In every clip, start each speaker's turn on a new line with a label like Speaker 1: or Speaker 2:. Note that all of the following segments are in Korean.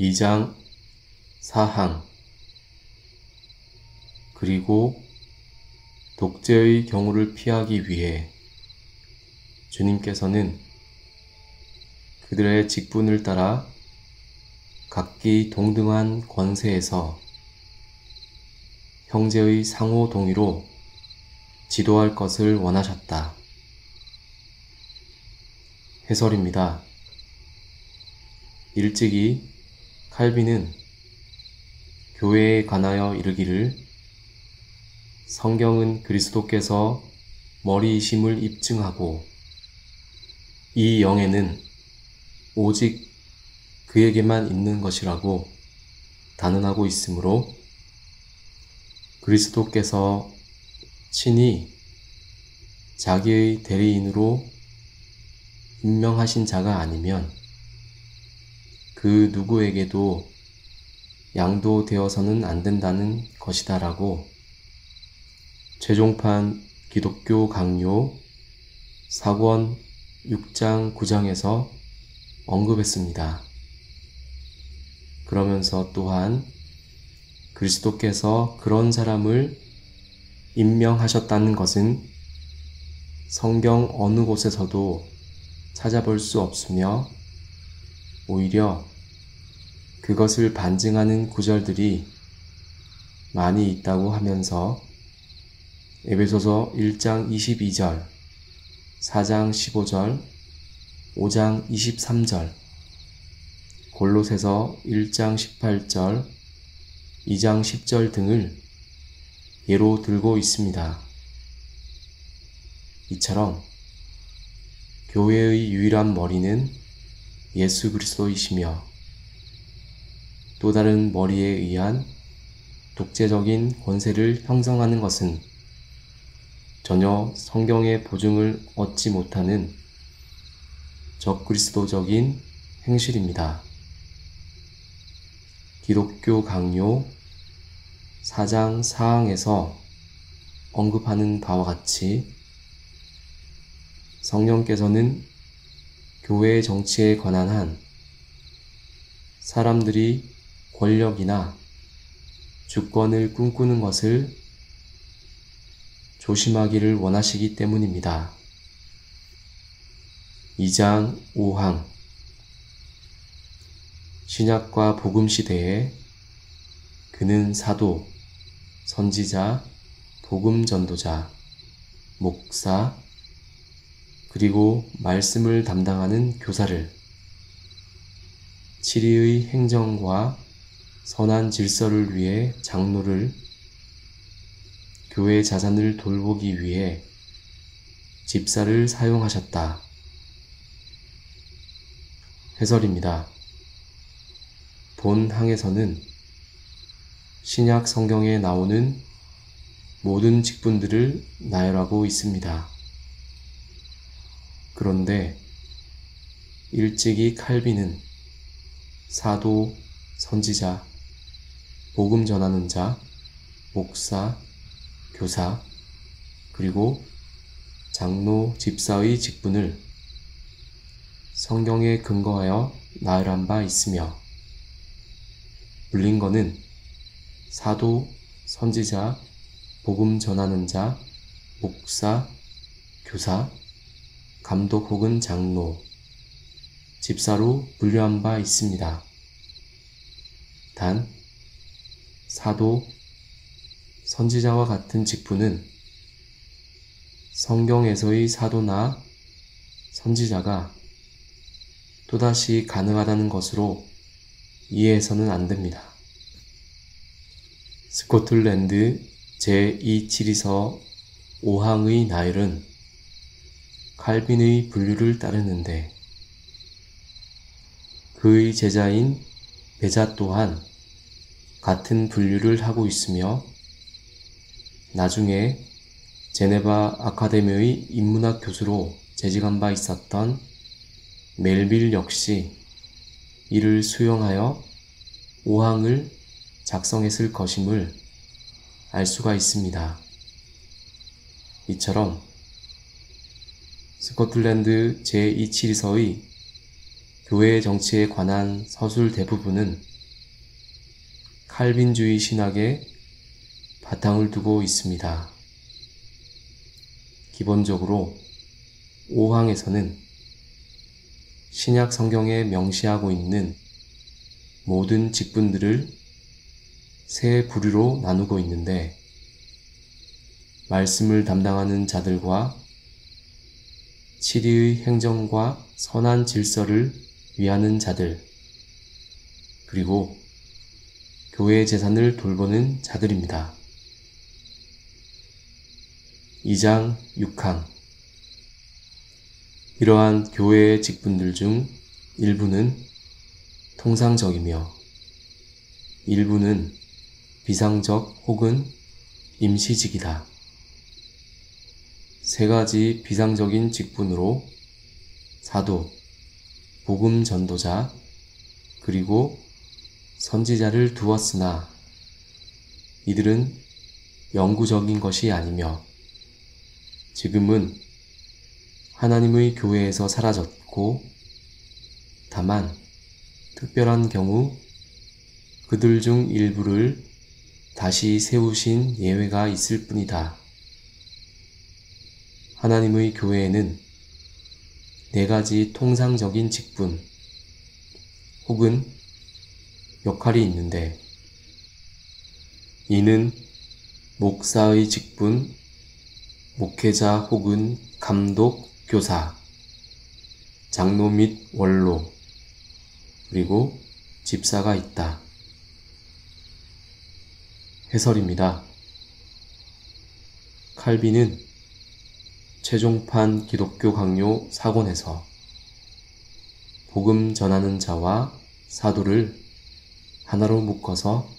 Speaker 1: 2장 4항. 그리고 독재의 경우를 피하기 위해 주님께서는 그들의 직분을 따라 각기 동등한 권세에서 형제의 상호 동의로 지도할 것을 원하셨다. 해설입니다. 일찍이 칼빈은 교회에 관하여 이르기를 성경은 그리스도께서 머리이심을 입증하고 이 영에는 오직 그에게만 있는 것이라고 단언하고 있으므로 그리스도께서 친히 자기의 대리인으로 임명하신 자가 아니면 그 누구에게도 양도되어서는 안 된다는 것이다라고 최종판 기독교 강요 사권 6장 9장에서 언급했습니다. 그러면서 또한 그리스도께서 그런 사람을 임명하셨다는 것은 성경 어느 곳에서도 찾아볼 수 없으며 오히려 그것을 반증하는 구절들이 많이 있다고 하면서 에베소서 1장 22절, 4장 15절, 5장 23절, 골로새서 1장 18절, 2장 10절 등을 예로 들고 있습니다. 이처럼 교회의 유일한 머리는 예수 그리스도이시며 또 다른 머리에 의한 독재적인 권세를 형성하는 것은 전혀 성경의 보증을 얻지 못하는 적그리스도적인 행실입니다. 기독교 강요 4장 4항에서 언급하는 바와 같이 성령께서는 교회 정치에 관한 한 사람들이 권력이나 주권을 꿈꾸는 것을 조심하기를 원하시기 때문입니다. 2장 5항. 신약과 복음 시대에 그는 사도, 선지자, 복음 전도자, 목사, 그리고 말씀을 담당하는 교사를, 치리의 행정과 선한 질서를 위해 장로를, 교회 자산을 돌보기 위해 집사를 사용하셨다. 해설입니다. 본 항에서는 신약 성경에 나오는 모든 직분들을 나열하고 있습니다. 그런데 일찍이 칼빈은 사도, 선지자, 복음 전하는 자, 목사, 교사, 그리고 장로, 집사의 직분을 성경에 근거하여 나열한 바 있으며 블링거는 사도, 선지자, 복음 전하는 자, 목사, 교사, 감독 혹은 장로, 집사로 분류한 바 있습니다. 단, 사도, 선지자와 같은 직분은 성경에서의 사도나 선지자가 또다시 가능하다는 것으로 이해해서는 안 됩니다. 스코틀랜드 제2치리서 5항의 나열은 칼빈의 분류를 따르는데 그의 제자인 베자 또한 같은 분류를 하고 있으며 나중에 제네바 아카데미의 인문학 교수로 재직한 바 있었던 멜빌 역시 이를 수용하여 5항을 작성했을 것임을 알 수가 있습니다. 이처럼 스코틀랜드 제2치리서의 교회 정치에 관한 서술 대부분은 칼빈주의 신학에 바탕을 두고 있습니다. 기본적으로 5항에서는 신약 성경에 명시하고 있는 모든 직분들을 세 부류로 나누고 있는데, 말씀을 담당하는 자들과 치리의 행정과 선한 질서를 위하는 자들, 그리고 교회 재산을 돌보는 자들입니다. 2장 6항. 이러한 교회의 직분들 중 일부는 통상적이며 일부는 비상적 혹은 임시직이다. 세 가지 비상적인 직분으로 사도, 복음 전도자, 그리고 선지자를 두었으나 이들은 영구적인 것이 아니며 지금은 하나님의 교회에서 사라졌고, 다만 특별한 경우 그들 중 일부를 다시 세우신 예외가 있을 뿐이다. 하나님의 교회에는 네 가지 통상적인 직분 혹은 역할이 있는데, 이는 목사의 직분, 목회자 혹은 감독, 교사, 장로 및 원로, 그리고 집사가 있다. 해설입니다. 칼빈은 최종판 기독교 강요 4권에서 복음 전하는 자와 사도를 하나로 묶어서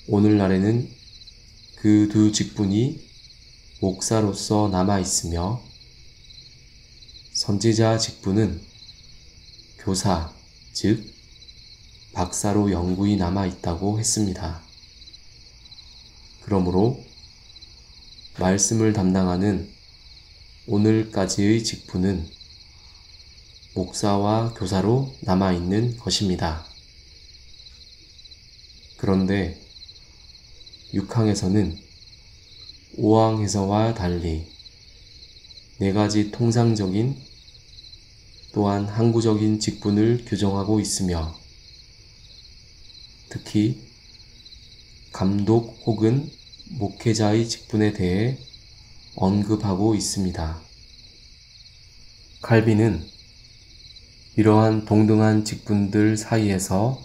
Speaker 1: 오늘날에는 그 두 직분이 목사로서 남아있으며 선지자 직분은 교사, 즉 박사로 영구히 남아있다고 했습니다. 그러므로 말씀을 담당하는 오늘까지의 직분은 목사와 교사로 남아있는 것입니다. 그런데 6항에서는 5항에서와 달리 네 가지 통상적인 또한 항구적인 직분을 규정하고 있으며, 특히 감독 혹은 목회자의 직분에 대해 언급하고 있습니다. 칼빈은 이러한 동등한 직분들 사이에서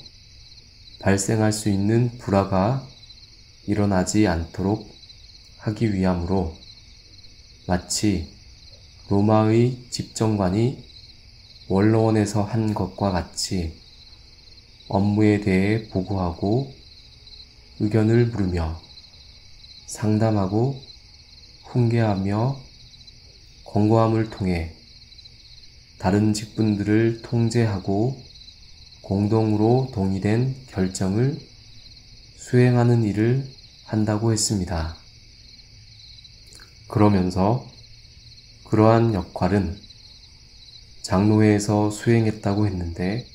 Speaker 1: 발생할 수 있는 불화가 일어나지 않도록 하기 위함으로 마치 로마의 집정관이 원로원에서 한 것과 같이 업무에 대해 보고하고 의견을 물으며 상담하고 훈계하며 권고함을 통해 다른 직분들을 통제하고 공동으로 동의된 결정을 수행하는 일을 한다고 했습니다. 그러면서 그러한 역할은 장로회에서 수행했다고 했는데,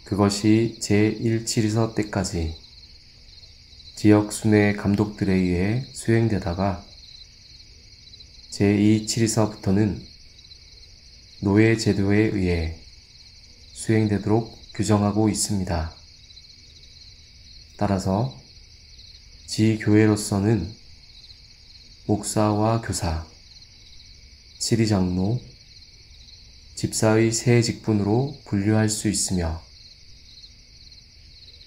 Speaker 1: 그것이 제1치리서 때까지 지역 순회 감독들에 의해 수행되다가 제2치리서부터는 노예 제도에 의해 수행되도록 규정하고 있습니다. 따라서 지교회로서는 목사와 교사, 치리장로, 집사의 세 직분으로 분류할 수 있으며,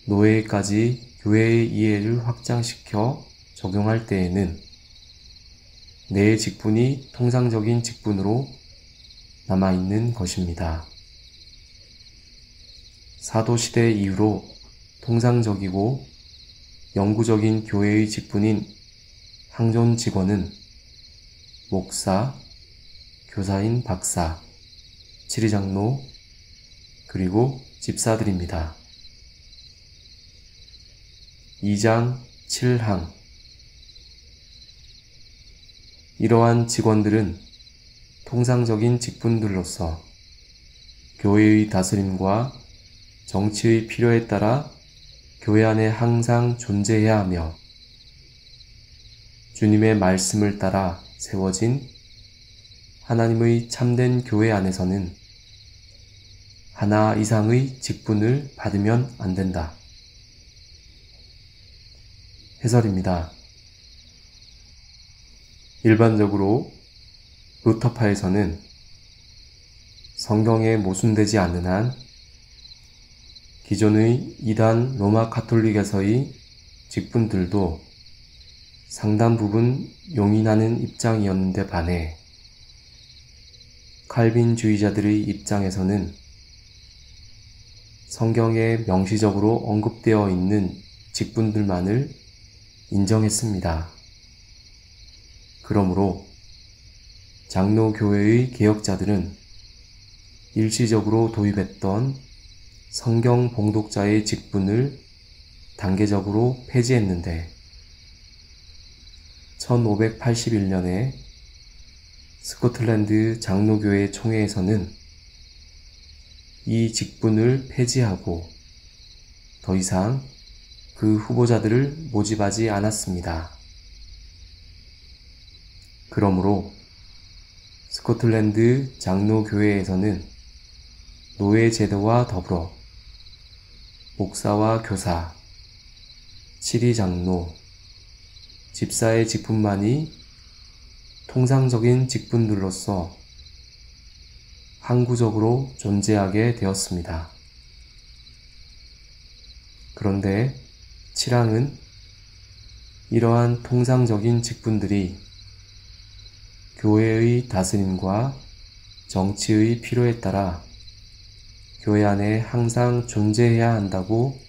Speaker 1: 노예까지 교회의 이해를 확장시켜 적용할 때에는 네 직분이 통상적인 직분으로 남아있는 것입니다. 사도시대 이후로 통상적이고 영구적인 교회의 직분인 항존 직원은 목사, 교사인 박사, 치리장로, 그리고 집사들입니다. 2장 7항. 이러한 직원들은 통상적인 직분들로서 교회의 다스림과 정치의 필요에 따라 교회 안에 항상 존재해야 하며 주님의 말씀을 따라 세워진 하나님의 참된 교회 안에서는 하나 이상의 직분을 받으면 안 된다. 해설입니다. 일반적으로 루터파에서는 성경에 모순되지 않는 한 기존의 이단 로마 가톨릭에서의 직분들도 상당 부분 용인하는 입장이었는데 반해 칼빈주의자들의 입장에서는 성경에 명시적으로 언급되어 있는 직분들만을 인정했습니다. 그러므로 장로교회의 개혁자들은 일시적으로 도입했던 성경 봉독자의 직분을 단계적으로 폐지했는데 1581년에 스코틀랜드 장로교회 총회에서는 이 직분을 폐지하고 더 이상 그 후보자들을 모집하지 않았습니다. 그러므로 스코틀랜드 장로교회에서는 노예 제도와 더불어 목사와 교사, 치리장로, 집사의 직분만이 통상적인 직분들로서 항구적으로 존재하게 되었습니다. 그런데 칠항은 이러한 통상적인 직분들이 교회의 다스림과 정치의 필요에 따라 교회 안에 항상 존재해야 한다고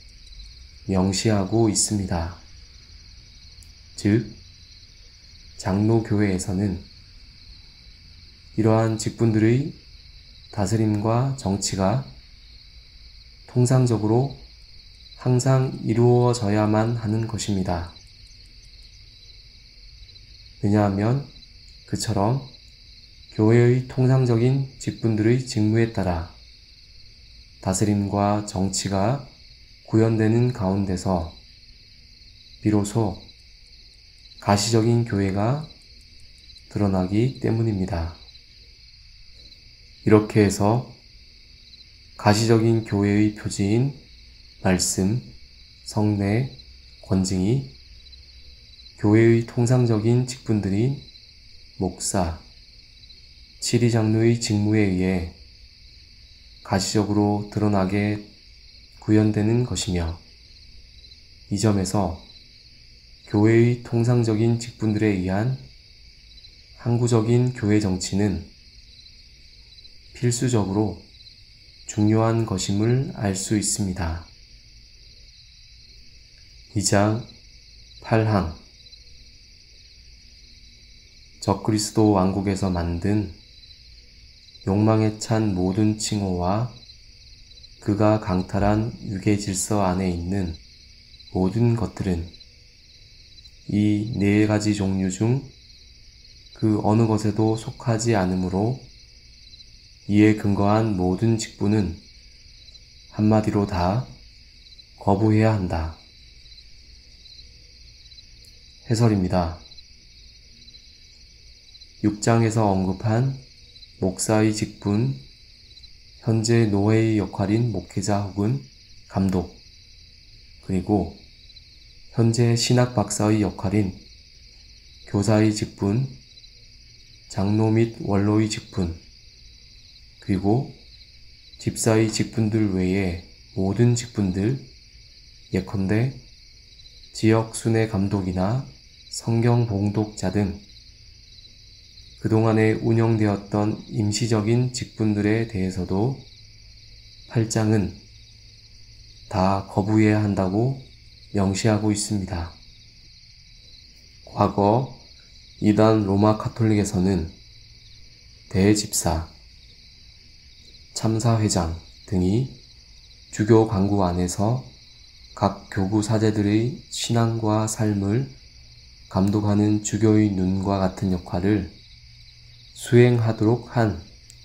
Speaker 1: 명시하고 있습니다. 즉, 장로교회에서는 이러한 직분들의 다스림과 정치가 통상적으로 항상 이루어져야만 하는 것입니다. 왜냐하면 그처럼 교회의 통상적인 직분들의 직무에 따라 다스림과 정치가 구현되는 가운데서 비로소 가시적인 교회가 드러나기 때문입니다. 이렇게 해서 가시적인 교회의 표지인 말씀, 성례, 권징이 교회의 통상적인 직분들인 목사, 치리장로의 직무에 의해 가시적으로 드러나게 구현되는 것이며 이 점에서 교회의 통상적인 직분들에 의한 항구적인 교회 정치는 필수적으로 중요한 것임을 알 수 있습니다. 2장 8항 적그리스도 왕국에서 만든 욕망에 찬 모든 칭호와 그가 강탈한 유계 질서 안에 있는 모든 것들은 이 네 가지 종류 중 그 어느 것에도 속하지 않으므로 이에 근거한 모든 직분은 한마디로 다 거부해야 한다. 해설입니다. 6장에서 언급한 목사의 직분, 현재 노예의 역할인 목회자 혹은 감독, 그리고 현재 신학 박사의 역할인 교사의 직분, 장로 및 원로의 직분, 그리고 집사의 직분들 외에 모든 직분들, 예컨대 지역 순회 감독이나 성경 봉독자 등 그동안에 운영되었던 임시적인 직분들에 대해서도 8장은 다 거부해야 한다고 명시하고 있습니다. 과거 이단 로마 가톨릭에서는 대집사, 참사회장 등이 주교 강구 안에서 각 교구 사제들의 신앙과 삶을 감독하는 주교의 눈과 같은 역할을 수행하도록 한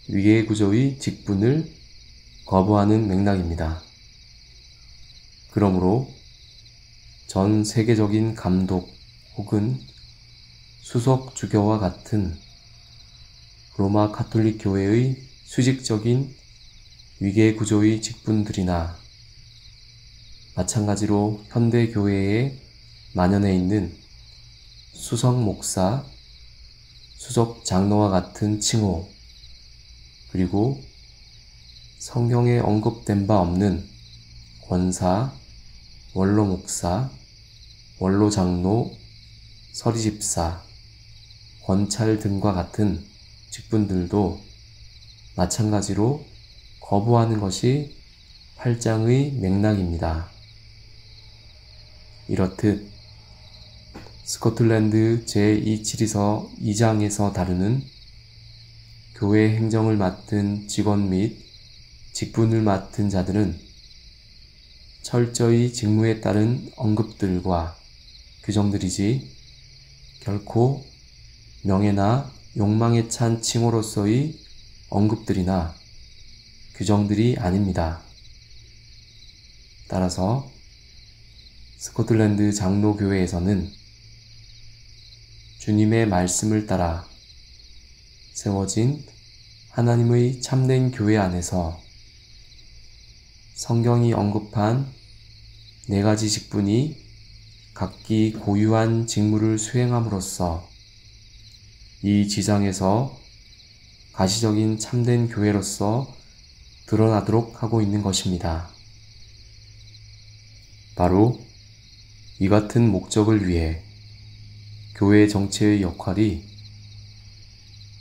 Speaker 1: 위계구조의 직분을 거부하는 맥락입니다. 그러므로 전 세계적인 감독 혹은 수석 주교와 같은 로마 가톨릭 교회의 수직적인 위계 구조의 직분들이나 마찬가지로 현대 교회에 만연해 있는 수석 목사, 수석 장로와 같은 칭호, 그리고 성경에 언급된 바 없는 권사, 원로 목사, 원로 장로, 서리집사, 권찰 등과 같은 직분들도 마찬가지로 거부하는 것이 8장의 맥락입니다. 이렇듯 스코틀랜드 제2치리서 2장에서 다루는 교회 행정을 맡은 직원 및 직분을 맡은 자들은 철저히 직무에 따른 언급들과 규정들이지 결코 명예나 욕망에 찬 칭호로서의 언급들이나 규정들이 아닙니다. 따라서 스코틀랜드 장로교회에서는 주님의 말씀을 따라 세워진 하나님의 참된 교회 안에서 성경이 언급한 4가지 직분이 각기 고유한 직무를 수행함으로써 이 지상에서 가시적인 참된 교회로서 드러나도록 하고 있는 것입니다. 바로 이 같은 목적을 위해 교회 정체의 역할이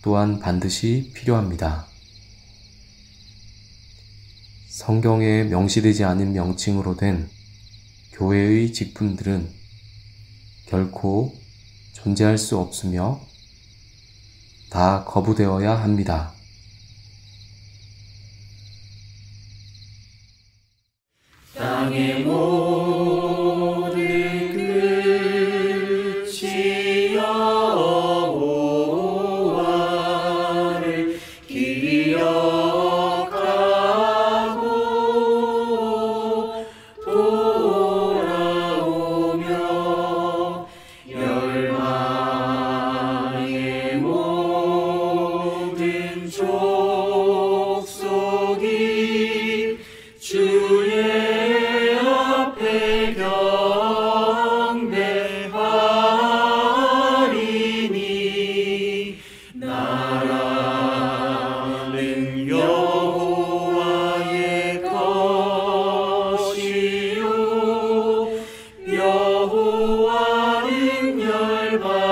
Speaker 1: 또한 반드시 필요합니다. 성경에 명시되지 않은 명칭으로 된 교회의 직분들은 결코 존재할 수 없으며 다 거부되어야 합니다.
Speaker 2: 땅의 모든 끝이 여호와를 기억하고 돌아오며 열방의 모든 족속이 주의 경배하리니 나라는 여호와의 것이요 여호와는 열방